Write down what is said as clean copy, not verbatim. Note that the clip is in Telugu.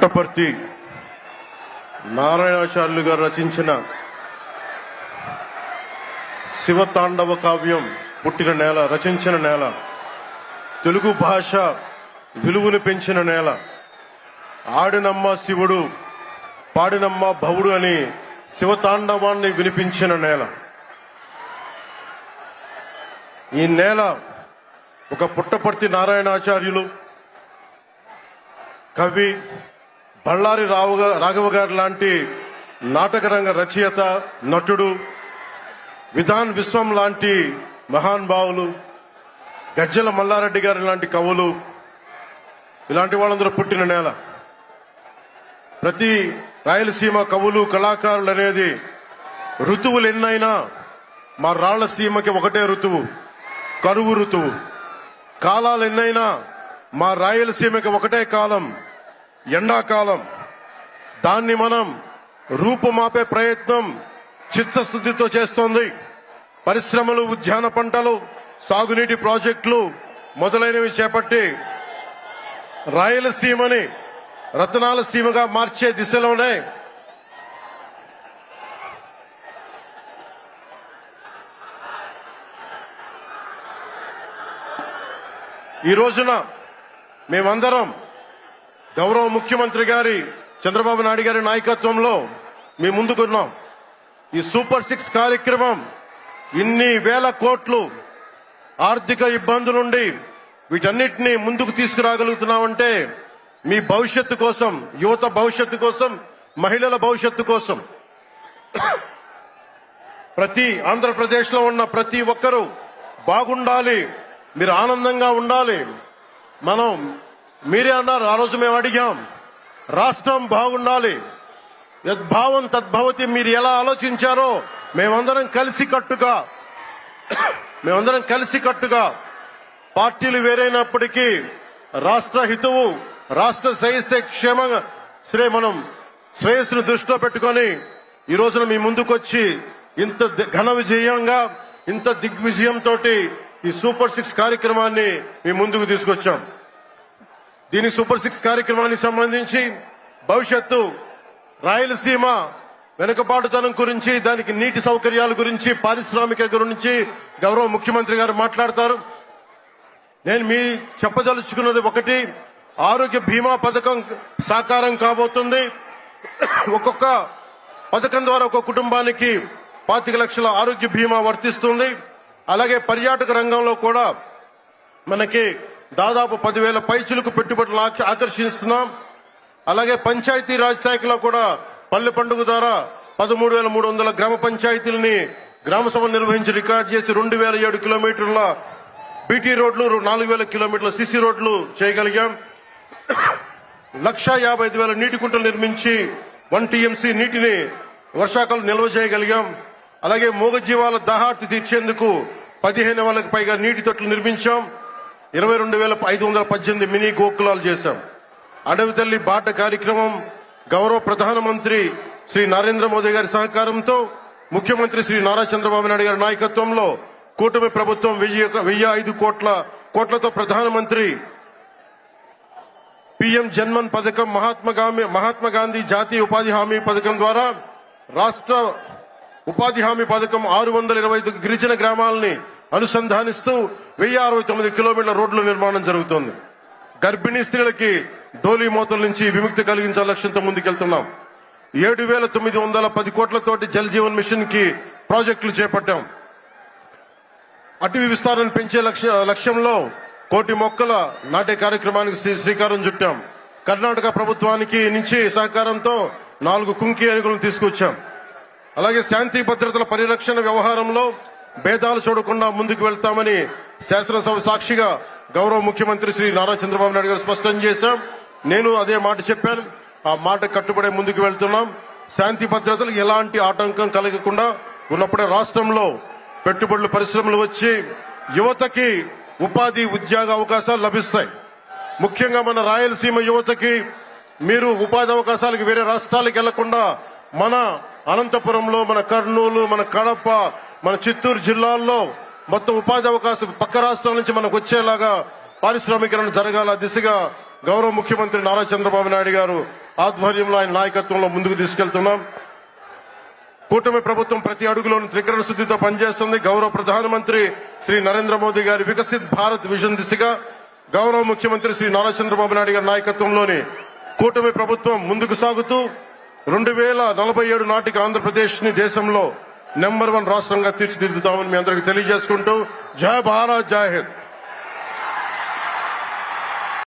పుట్టపర్తి నారాయణాచార్యులు గారు రచించిన శివతాండవ కావ్యం పుట్టిన నేల, రచించిన నేల, తెలుగు భాష విలువను పెంచిన నేల, ఆడినమ్మ శివుడు పాడినమ్మ భవుడు అని శివతాండవాన్ని వినిపించిన నేల. ఈ నేల ఒక పుట్టపర్తి నారాయణాచార్యులు, కవి బళ్ళారి రాఘవ గారు లాంటి నాటకరంగ రచయిత, నటుడు, విధాన్ విశ్వం లాంటి మహానుభావులు, గజ్జల మల్లారెడ్డి గారి లాంటి కవులు, ఇలాంటి వాళ్ళందరూ పుట్టిన నేల. ప్రతి రాయలసీమ కవులు కళాకారులు అనేది ఋతువులు ఎన్నైనా మా రాళ్లసీమకి ఒకటే ఋతువు, కరువు ఋతువు. కాలాలు ఎన్నైనా మా రాయలసీమకి ఒకటే కాలం, ఎండాకాలం. దాన్ని మనం రూపుమాపే ప్రయత్నం చిత్తశుద్ధితో చేస్తోంది. పరిశ్రమలు, ఉద్యాన పంటలు, సాగునీటి ప్రాజెక్టులు మొదలైనవి చేపట్టి రాయలసీమని రతనాల సీమగా మార్చే దిశలోనే ఈ రోజున మేమందరం గౌరవ ముఖ్యమంత్రి గారి చంద్రబాబు నాయుడు గారి నాయకత్వంలో మీ ముందుకున్నాం. ఈ సూపర్ 6 కార్యక్రమం ఇన్ని వేల కోట్లు ఆర్థిక ఇబ్బందులుండి వీటన్నిటినీ ముందుకు తీసుకురాగలుగుతున్నామంటే మీ భవిష్యత్తు కోసం, యువత భవిష్యత్తు కోసం, మహిళల భవిష్యత్తు కోసం, ప్రతి ఆంధ్రప్రదేశ్ లో ఉన్న ప్రతి ఒక్కరూ బాగుండాలి, మీరు ఆనందంగా ఉండాలి. మీరే అన్నారు, ఆ రోజు మేము అడిగాం, రాష్ట్రం బాగుండాలి, యద్భావం తద్భవతి. మీరు ఎలా ఆలోచించారో మేమందరం కలిసికట్టుగా పార్టీలు వేరైనప్పటికీ రాష్ట్ర హితువు, రాష్ట్ర శ్రేయస్సును దృష్టిలో పెట్టుకొని ఈ రోజున మీ ముందుకొచ్చి ఇంత ఘన విజయంగా, ఇంత దిగ్విజయంతో ఈ సూపర్ 6 కార్యక్రమాన్ని మీ ముందుకు తీసుకొచ్చాం. దీని సూపర్ 6 కార్యక్రమానికి సంబంధించి భవిష్యత్తు రాయలసీమ వెనుకబాటుతనం గురించి, దానికి నీటి సౌకర్యాల గురించి, పారిశ్రామిక గురించి గౌరవ ముఖ్యమంత్రి గారు మాట్లాడతారు. నేను చెప్పదలుచుకున్నది ఒకటి, ఆరోగ్య బీమా పథకం సాకారం కాబోతుంది. ఒక్కొక్క పథకం ద్వారా ఒక్కొక్క కుటుంబానికి 25 లక్షల ఆరోగ్య బీమా వర్తిస్తుంది. అలాగే పర్యాటక రంగంలో కూడా మనకి దాదాపు 10,000 పైచులకు పెట్టుబడులు ఆకర్షిస్తున్నాం. అలాగే పంచాయతీ రాజ్ శాఖలో కూడా పల్లె పండుగ ద్వారా 13,300 గ్రామ పంచాయతీలని గ్రామ సభ నిర్వహించి రికార్డు చేసి 2,007 కిలోమీటర్ల బీటీ రోడ్లు, 4,000 కిలోమీటర్ల సిసి రోడ్లు చేయగలిగాం. 1,55,000 నీటి కుంటలు నిర్మించి 1 టీఎంసీ నీటిని వర్షాకాలం నిల్వ చేయగలిగాం. అలాగే మూగజీవాల దాహార్తి తీర్చేందుకు 15,000కు పైగా నీటి తొట్లు నిర్మించాం. 22,518 మినీ గోకులాలు చేశాం. అడవి తల్లి బాట కార్యక్రమం గౌరవ ప్రధానమంత్రి శ్రీ నరేంద్ర మోదీ గారి సహకారంతో, ముఖ్యమంత్రి శ్రీ నారా చంద్రబాబు నాయుడు గారి నాయకత్వంలో కూటమి ప్రభుత్వం 1,005 కోట్లతో ప్రధానమంత్రి పిఎం జన్మన్ పథకం, మహాత్మా గాంధీ జాతీయ ఉపాధి హామీ పథకం ద్వారా రాష్ట్ర ఉపాధి హామీ పథకం 625 గిరిజన గ్రామాలని అనుసంధానిస్తూ 1,069 కిలోమీటర్ల రోడ్ల నిర్మాణం జరుగుతోంది. గర్భిణీ స్త్రీలకి డోలీ మోతల నుంచి విముక్తి కలిగించాల లక్ష్యంతో ముందుకెళ్తున్నాం. 7,910 కోట్లతోటి జల్ జీవన్ మిషన్ కి ప్రాజెక్టులు చేపట్టాం. అటవీ విస్తారాన్ని పెంచే లక్ష్యంలో 1 కోటి మొక్కల నాటే కార్యక్రమానికి శ్రీకారం చుట్టాం. కర్ణాటక ప్రభుత్వానికి నుంచి సహకారంతో 4 కుంకి ఏనుగులను తీసుకొచ్చాం. అలాగే శాంతి భద్రతల పరిరక్షణ వ్యవహారంలో భేదాలు చూడకుండా ముందుకు వెళ్తామని శాసనసభ సాక్షిగా గౌరవ ముఖ్యమంత్రి శ్రీ నారా చంద్రబాబు నాయుడు గారు స్పష్టం చేశాం. నేను అదే మాట చెప్పాను, ఆ మాట కట్టుబడే ముందుకు వెళ్తున్నాం. శాంతి భద్రతలకు ఎలాంటి ఆటంకం కలగకుండా ఉన్నప్పుడే రాష్ట్రంలో పెట్టుబడులు, పరిశ్రమలు వచ్చి యువతకి ఉపాధి, ఉద్యోగ అవకాశాలు లభిస్తాయి. ముఖ్యంగా మన రాయలసీమ యువతకి మీరు ఉపాధి అవకాశాలకు వేరే రాష్ట్రాలకు వెళ్లకుండా మన అనంతపురంలో, మన కర్నూలు, మన కడప, మన చిత్తూరు జిల్లాల్లో మొత్తం ఉపాధి అవకాశం పక్క రాష్ట్రాల నుంచి మనకు వచ్చేలాగా పారిశ్రామికరణ జరగాల దిశగా గౌరవ ముఖ్యమంత్రి నారా చంద్రబాబు నాయుడు గారు ఆధ్వర్యంలో ఆయన నాయకత్వంలో ముందుకు తీసుకెళ్తున్నాం. కూటమి ప్రభుత్వం ప్రతి అడుగులోనూ త్రికరణ శుద్ధితో పనిచేస్తుంది. గౌరవ ప్రధానమంత్రి శ్రీ నరేంద్ర మోదీ గారి వికసిత్ భారత్ విజన్ దిశగా గౌరవ ముఖ్యమంత్రి శ్రీ నారా చంద్రబాబు నాయుడు గారి నాయకత్వంలోని కూటమి ప్రభుత్వం ముందుకు సాగుతూ 2047 నాటికి ఆంధ్రప్రదేశ్ ని దేశంలో నెంబర్ 1 రాష్ట్రంగా తీర్చిదిద్దుతామని మీ అందరికీ తెలియజేసుకుంటూ జై భారత్ జై హింద్.